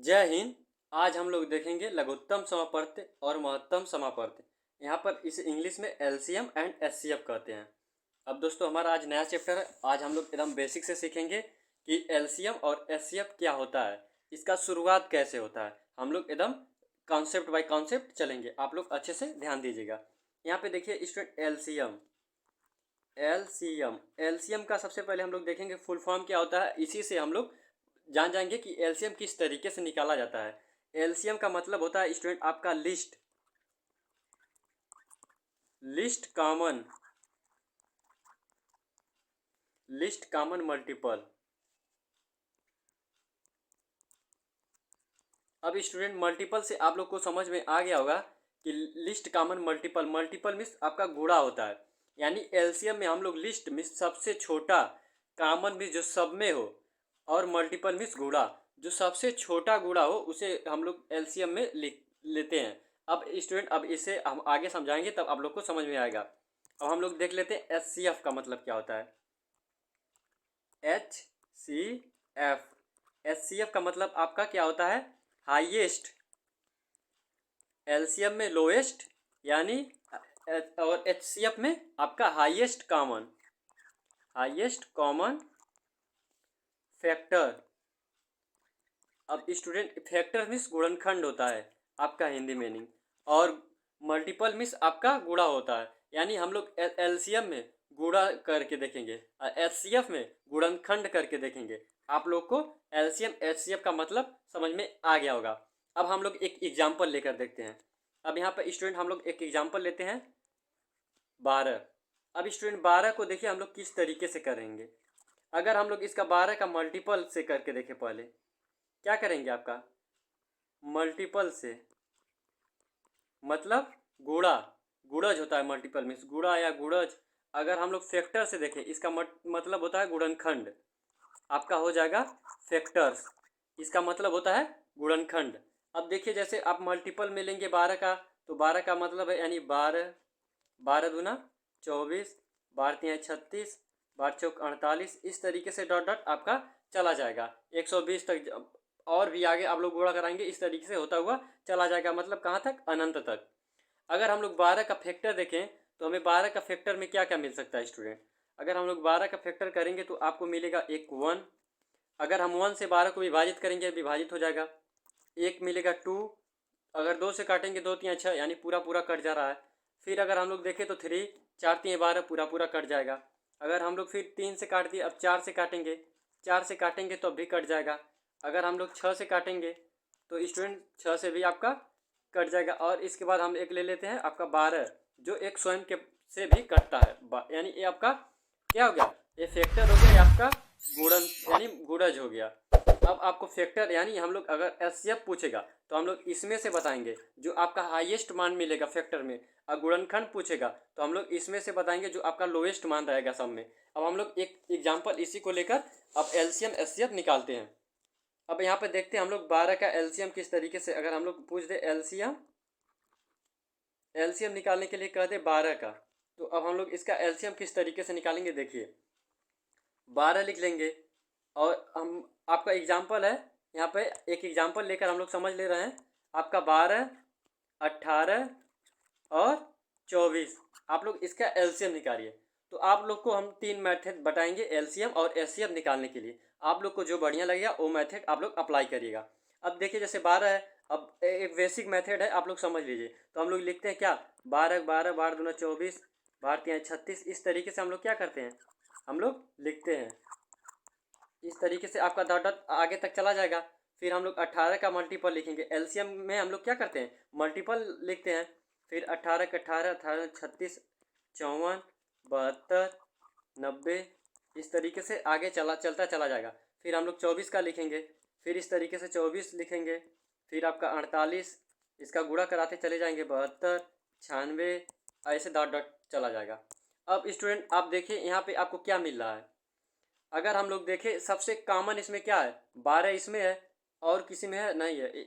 जय हिंद। आज हम लोग देखेंगे लघुत्तम समापवर्ती और महत्तम समापवर्ती। यहाँ पर इसे इंग्लिश में एलसीएम एंड एचसीएफ कहते हैं। अब दोस्तों हमारा आज नया चैप्टर है। आज हम लोग एकदम बेसिक से सीखेंगे कि एलसीएम और एचसीएफ क्या होता है, इसका शुरुआत कैसे होता है। हम लोग एकदम कॉन्सेप्ट बाय कॉन्सेप्ट चलेंगे, आप लोग अच्छे से ध्यान दीजिएगा। यहाँ पे देखिए स्टूडेंट, एलसीएम एलसीएम एलसीएम का सबसे पहले हम लोग देखेंगे फुल फॉर्म क्या होता है। इसी से हम लोग जान जाएंगे कि एलसीएम किस तरीके से निकाला जाता है। एलसीएम का मतलब होता है स्टूडेंट आपका लिस्ट कॉमन मल्टीपल। अब स्टूडेंट मल्टीपल से आप लोग को समझ में आ गया होगा कि लिस्ट कॉमन मल्टीपल मीन्स आपका गुणा होता है। यानी एलसीएम में हम लोग लिस्ट मीन्स सबसे छोटा, कॉमन मीन्स जो सब में हो, और मल्टीपल मीन्स गुणा, जो सबसे छोटा गुणा हो उसे हम लोग एलसीएम में लिख लेते हैं। अब स्टूडेंट, अब इसे हम आगे समझाएंगे तब आप लोग को समझ में आएगा। अब हम लोग देख लेते हैं एचसीएफ का मतलब क्या होता है। एचसीएफ का मतलब आपका क्या होता है, हाईएस्ट। एलसीएम में लोएस्ट यानी, और एचसीएफ में आपका हाईएस्ट कॉमन फैक्टर। अब स्टूडेंट, फैक्टर मीन्स गुणनखंड होता है आपका हिंदी मीनिंग, और मल्टीपल मीन्स आपका गुणा होता है। यानी हम लोग एलसीएम में गुणा करके देखेंगे और एचसीएफ में गुणनखंड करके देखेंगे। आप लोग को एलसीएम एचसीएफ का मतलब समझ में आ गया होगा। अब हम लोग एक एग्जाम्पल लेकर देखते हैं। अब यहाँ पर स्टूडेंट हम लोग एक एग्जाम्पल लेते हैं 12। अब स्टूडेंट 12 को देखिए हम लोग किस तरीके से करेंगे। अगर हम लोग इसका 12 का मल्टीपल से करके देखें, पहले क्या करेंगे, आपका मल्टीपल से मतलब गुणा, गुणज होता है मल्टीपल मीन्स गुणा या गुणज। अगर हम लोग फैक्टर से देखें, इसका मतलब होता है गुणनखंड, आपका हो जाएगा फैक्टर्स, इसका मतलब होता है गुणनखंड। अब देखिए जैसे आप मल्टीपल में लेंगे 12 का, तो 12 का मतलब है यानी 12 दूना 24, 12 तिया 36, 12 चौक 48, इस तरीके से डॉट डॉट आपका चला जाएगा 120 तक। और भी आगे आप लोग गुणा कराएंगे, इस तरीके से होता हुआ चला जाएगा, मतलब कहाँ तक, अनंत तक। अगर हम लोग 12 का फैक्टर देखें तो हमें 12 का फैक्टर में क्या क्या मिल सकता है स्टूडेंट। अगर हम लोग 12 का फैक्टर करेंगे तो आपको मिलेगा एक 1। अगर हम 1 से 12 को विभाजित करेंगे, विभाजित हो जाएगा, एक मिलेगा 2। अगर 2 से काटेंगे 2 तिया 6, यानी पूरा पूरा कट जा रहा है। फिर अगर हम लोग देखें तो 3, 4 तिया 12, पूरा पूरा कट जाएगा। अगर हम लोग फिर 3 से काट दिए, अब 4 से काटेंगे, 4 से काटेंगे तो अब भी कट जाएगा। अगर हम लोग 6 से काटेंगे तो स्टूडेंट 6 से भी आपका कट जाएगा। और इसके बाद हम एक ले लेते हैं आपका 12, जो एक स्वयं के से भी कटता है, यानी ये आपका क्या हो गया, ये फैक्टर हो गया, ये आपका गुणन यानी गुणज हो गया। अब आपको फैक्टर यानी हम लोग अगर एचसीएफ पूछेगा तो हम लोग इसमें से बताएंगे जो आपका हाईएस्ट मान मिलेगा फैक्टर में। और गुणनखंड पूछेगा तो हम लोग इसमें से बताएंगे जो आपका लोएस्ट मान रहेगा सब में। अब हम लोग एक एग्जाम्पल इसी को लेकर अब एलसीएम एचसीएफ निकालते हैं। अब यहाँ पे देखते हैं हम लोग 12 का एलसीएम किस तरीके से, अगर हम लोग पूछ दे एलसीएम निकालने के लिए कह दे 12 का, तो अब हम लोग इसका एलसीएम किस तरीके से निकालेंगे। देखिए 12 लिख लेंगे, और हम आपका एग्जाम्पल है, यहाँ पे एक एग्जाम्पल लेकर हम लोग समझ ले रहे हैं। आपका 12, 18 और 24, आप लोग इसका एलसीएम निकालिए। तो आप लोग को हम 3 मेथड बताएंगे एलसीएम और एचसीएफ निकालने के लिए। आप लोग को जो बढ़िया लगेगा वो मेथड आप लोग अप्लाई करिएगा। अब देखिए जैसे 12 है, अब एक बेसिक मेथड है, आप लोग समझ लीजिए। तो हम लोग लिखते हैं क्या, 12 12, 12 दूना 24, 12 तिया 36, इस तरीके से हम लोग क्या करते हैं, हम लोग लिखते हैं। इस तरीके से आपका डॉट डॉट आगे तक चला जाएगा। फिर हम लोग 18 का मल्टीपल लिखेंगे। एलसीएम में हम लोग क्या करते हैं, मल्टीपल लिखते हैं। फिर 18 का 18, 18 36, 54, 72, 90, इस तरीके से आगे चलता चला जाएगा। फिर हम लोग 24 का लिखेंगे, फिर इस तरीके से 24 लिखेंगे। फिर आपका 48, इसका गुणा कराते चले जाएंगे, 72, 96, ऐसे डॉट डॉट चला जाएगा। अब स्टूडेंट आप देखिए यहाँ पे आपको क्या मिल रहा है। अगर हम लोग देखें सबसे कॉमन इसमें क्या है, 12 इसमें है और किसी में है नहीं है।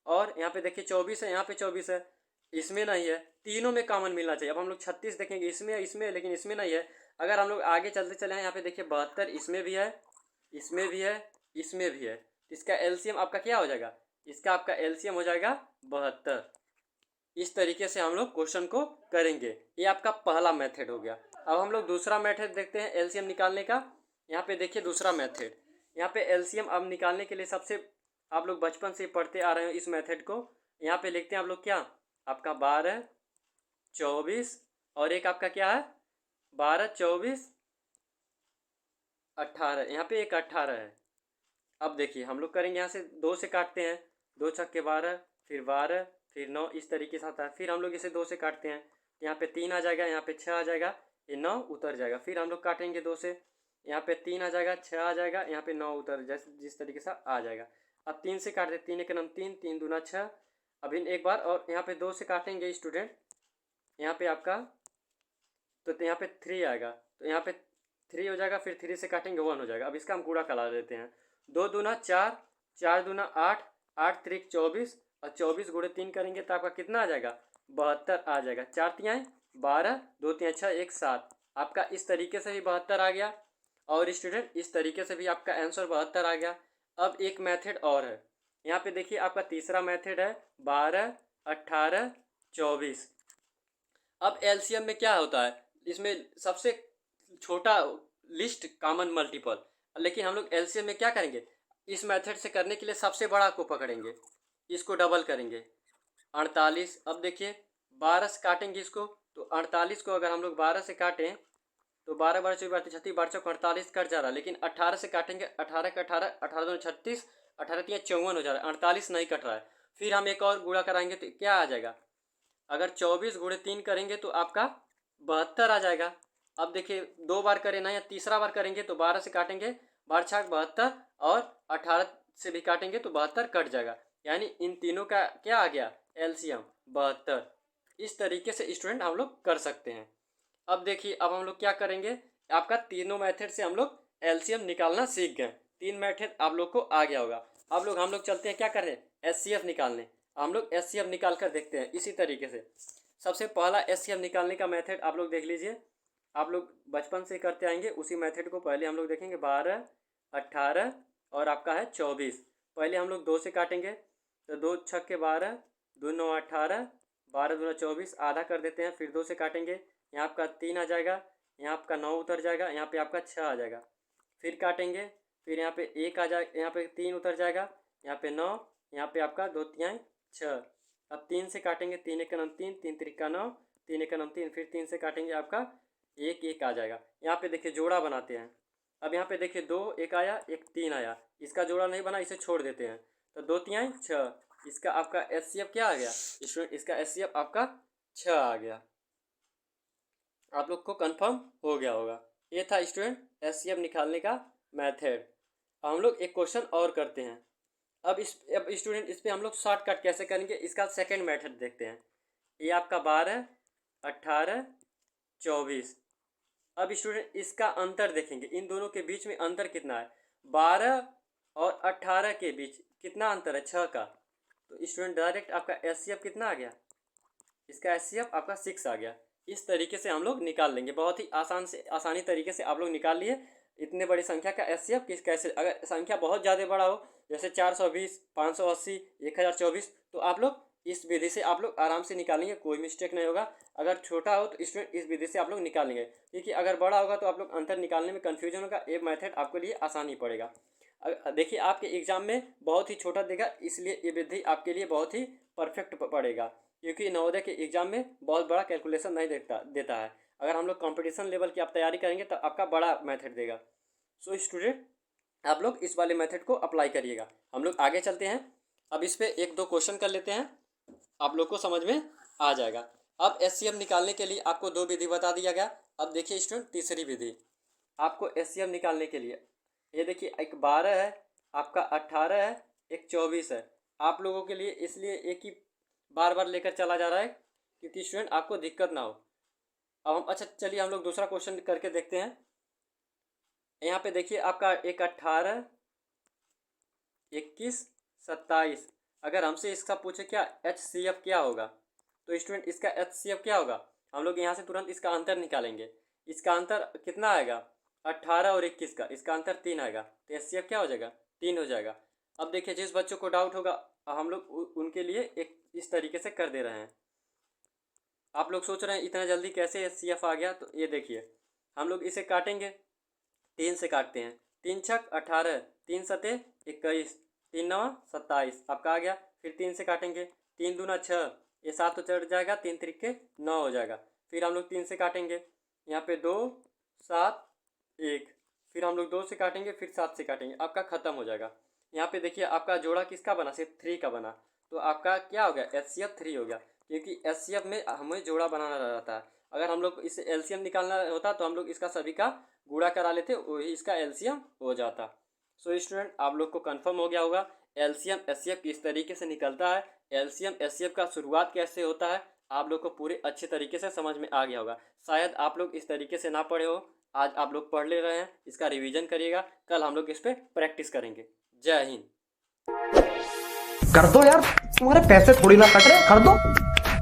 और यहाँ पे देखिए 24 है, यहाँ पे 24 है, इसमें नहीं है। तीनों में कॉमन मिलना चाहिए। अब हम लोग 36 देखेंगे, इसमें लेकिन इसमें नहीं है। अगर हम लोग आगे चलते चले हैं, यहाँ पे देखिए 72, इसमें भी है, इसमें भी है, इसमें भी है। इसका एलसीएम आपका क्या हो जाएगा, इसका आपका एलसीएम हो जाएगा 72। इस तरीके से हम लोग क्वेश्चन को करेंगे। ये आपका पहला मेथड हो गया। अब हम लोग दूसरा मेथड देखते हैं एलसीएम निकालने का। यहाँ पे देखिए दूसरा मेथड, यहाँ पे एलसीएम अब निकालने के लिए सबसे आप लोग बचपन से पढ़ते आ रहे हो इस मेथड को। यहाँ पे लिखते हैं आप लोग क्या, आपका 12 24 और एक आपका क्या है 12 24 18, यहाँ पे एक 18 है। अब देखिए हम लोग करेंगे, यहाँ से 2 से काटते हैं, 2 छक्के 12, फिर 12, फिर 9, इस तरीके से आता है। फिर हम लोग इसे 2 से काटते हैं, यहाँ पे 3 आ जाएगा, यहाँ पे 6 आ जाएगा, ये 9 उतर जाएगा। फिर हम लोग काटेंगे 2 से, यहाँ पे 3 आ जाएगा, 6 आ जाएगा, यहाँ पे 9 उतर जिस तरीके से आ जाएगा। अब 3 से काटते, 3 एक नम 3, 3 दूना 6। अब इन एक बार और यहाँ पे 2 से काटेंगे स्टूडेंट, यहाँ पे आपका तो यहाँ पे 3 आएगा, तो यहाँ पे 3 हो जाएगा, फिर 3 से काटेंगे 1 हो जाएगा। अब इसका हम गुणा करा देते हैं, 2 दूना 4, 4 दूना 8, 8 त्रिक 24 और 24 गुणे 3 करेंगे तो आपका कितना आ जाएगा 72 आ जाएगा। 4 तियाँ 12, 2 तियाँ 6, 1 7, आपका इस तरीके से भी 72 आ गया। और स्टूडेंट इस तरीके से भी आपका आंसर 72 आ गया। अब एक मेथड और है, यहाँ पे देखिए आपका तीसरा मेथड है 12 18 24। अब एलसीएम में क्या होता है, इसमें सबसे छोटा लिस्ट कॉमन मल्टीपल, लेकिन हम लोग एलसीएम में क्या करेंगे, इस मेथड से करने के लिए सबसे बड़ा को पकड़ेंगे, इसको डबल करेंगे 48। अब देखिए 12 से काटेंगे इसको, तो 48 को अगर हम लोग 12 से काटें तो 12 12 24 32 36 12 चौक 48 कट जा रहा है। लेकिन 18 से काटेंगे, 18 का 18, 18 दूनी 36, 18 तियाँ 54 हो जा रहा है, 48 नहीं कट रहा है। फिर हम एक और गुणा कराएंगे तो क्या आ जाएगा, अगर 24 गुणे 3 करेंगे तो आपका 72 आ जाएगा। अब देखिए 2 बार करें ना, या तीसरा बार करेंगे तो 12 से काटेंगे, 12 छाक 72 और 18 से भी काटेंगे तो 72 कट जाएगा, यानी इन तीनों का क्या आ गया एलसीएम 72। इस तरीके से स्टूडेंट हम लोग कर सकते हैं। अब देखिए अब हम लोग क्या करेंगे, आपका तीनों मेथड से हम लोग एलसीएम निकालना सीख गए, 3 मेथड आप लोग को आ गया होगा। अब लोग हम लोग चलते हैं क्या कर रहे हैं एचसीएफ निकालने। हम लोग एचसीएफ निकाल कर देखते हैं इसी तरीके से। सबसे पहला एचसीएफ निकालने का मेथड आप लोग देख लीजिए, आप लोग बचपन से करते आएंगे उसी मेथड को पहले हम लोग देखेंगे। 12 18 और आपका है 24। पहले हम लोग 2 से काटेंगे, तो 2 छक्के 12, 2 9 18, 12 दूना 24, आधा कर देते हैं, फिर 2 से काटेंगे, यहाँ आपका 3 आ जाएगा, यहाँ आपका 9 उतर जाएगा, यहाँ पे आपका 6 आ जाएगा। फिर काटेंगे, फिर यहाँ पे 1 आ जाए, यहाँ पे 3 उतर जाएगा, यहाँ पे 9, यहाँ पे आपका 2 तिहाई 6। अब 3 से काटेंगे, 3 एक नम 3, 3 त्रिका 9, 3 एक नम 3, फिर 3 से काटेंगे आपका 1 1 आ जाएगा। यहाँ पे देखिए जोड़ा बनाते हैं। अब यहाँ पे देखिए 2 1 आया, 1 3 आया, इसका जोड़ा नहीं बना, इसे छोड़ देते हैं, तो 2 तिहाई 6। इसका आपका एचसीएफ क्या आ गया स्टूडेंट, इसका एचसीएफ आपका 6 आ गया। आप लोग को कंफर्म हो गया होगा। ये था स्टूडेंट एचसीएफ निकालने का मेथड। हम लोग एक क्वेश्चन और करते हैं। अब स्टूडेंट इस पर हम लोग शॉर्टकट कैसे करेंगे, इसका सेकंड मेथड देखते हैं। ये आपका 12 18 24। अब स्टूडेंट इसका अंतर देखेंगे, इन दोनों के बीच में अंतर कितना है, 12 और 18 के बीच कितना अंतर है 6 का। तो स्टूडेंट डायरेक्ट आपका एचसीएफ कितना आ गया, इसका एचसीएफ आपका 6 आ गया। इस तरीके से हम लोग निकाल लेंगे, बहुत ही आसानी तरीके से आप लोग निकाल लिए। इतने बड़ी संख्या का एचसीएफ कैसे, अगर संख्या बहुत ज़्यादा बड़ा हो जैसे 420 580 1024, तो आप लोग इस विधि से आप लोग आराम से निकालेंगे, कोई मिस्टेक नहीं होगा। अगर छोटा हो तो स्टूडेंट इस विधि से आप लोग निकालेंगे, क्योंकि अगर बड़ा होगा तो आप लोग अंतर निकालने में कन्फ्यूजन होगा, ये मेथड आपके लिए आसानी पड़ेगा। देखिए आपके एग्जाम में बहुत ही छोटा देगा, इसलिए ये विधि आपके लिए बहुत ही परफेक्ट पड़ेगा, क्योंकि नवोदय के एग्जाम में बहुत बड़ा कैलकुलेशन नहीं देता है। अगर हम लोग कंपटीशन लेवल की आप तैयारी करेंगे तो आपका बड़ा मेथड देगा। सो स्टूडेंट आप लोग इस वाले मेथड को अप्लाई करिएगा। हम लोग आगे चलते हैं, अब इस पर 1-2 क्वेश्चन कर लेते हैं, आप लोग को समझ में आ जाएगा। अब एचसीएफ निकालने के लिए आपको 2 विधि बता दिया गया। अब देखिए स्टूडेंट तीसरी विधि आपको एचसीएफ निकालने के लिए, ये देखिए एक 12 है, आपका 18 है, एक 24 है। आप लोगों के लिए इसलिए एक ही बार बार लेकर चला जा रहा है क्योंकि स्टूडेंट आपको दिक्कत ना हो। अब हम अच्छा चलिए हम लोग दूसरा क्वेश्चन करके देखते हैं। यहाँ पे देखिए आपका एक 18 21 27, अगर हमसे इसका पूछे क्या एचसीएफ क्या होगा, तो स्टूडेंट इसका एचसीएफ क्या होगा, हम लोग यहाँ से तुरंत इसका अंतर निकालेंगे। इसका अंतर कितना आएगा 18 और 21 का, इसका अंतर 3 आएगा, तो एचसीएफ क्या हो जाएगा 3 हो जाएगा। अब देखिए जिस बच्चों को डाउट होगा अब हम लोग उनके लिए एक इस तरीके से कर दे रहे हैं। आप लोग सोच रहे हैं इतना जल्दी कैसे HCF आ गया, तो ये देखिए हम लोग इसे काटेंगे, 3 से काटते हैं, 3 छक 18, 3 सते 21, 3 नवा 27 आपका आ गया। फिर 3 से काटेंगे, 3 दूना 6, ये 7 तो चढ़ जाएगा, 3 त्रिके 9 हो जाएगा। फिर हम लोग 3 से काटेंगे, यहाँ पे 2 7 1, फिर हम लोग 2 से काटेंगे, फिर 7 से काटेंगे, आपका ख़त्म हो जाएगा। यहाँ पे देखिए आपका जोड़ा किसका बना, सिर्फ 3 का बना, तो आपका क्या हो गया, HCF 3 हो गया, क्योंकि HCF में हमें जोड़ा बनाना रहता है। अगर हम लोग इसे LCM निकालना होता तो हम लोग इसका सभी का गुणा करा लेते, वही इसका LCM हो जाता। सो स्टूडेंट, आप लोग को कंफर्म हो गया होगा LCM HCF किस तरीके से निकलता है, LCM HCF का शुरुआत कैसे होता है, आप लोग को पूरे अच्छे तरीके से समझ में आ गया होगा। शायद आप लोग इस तरीके से ना पढ़े हो, आज आप लोग पढ़ ले रहे हैं, इसका रिवीजन करिएगा, कल हम लोग इस पर प्रैक्टिस करेंगे। जय हिंद। कर दो यार, तुम्हारे पैसे थोड़ी ना कट रहे, कर दो।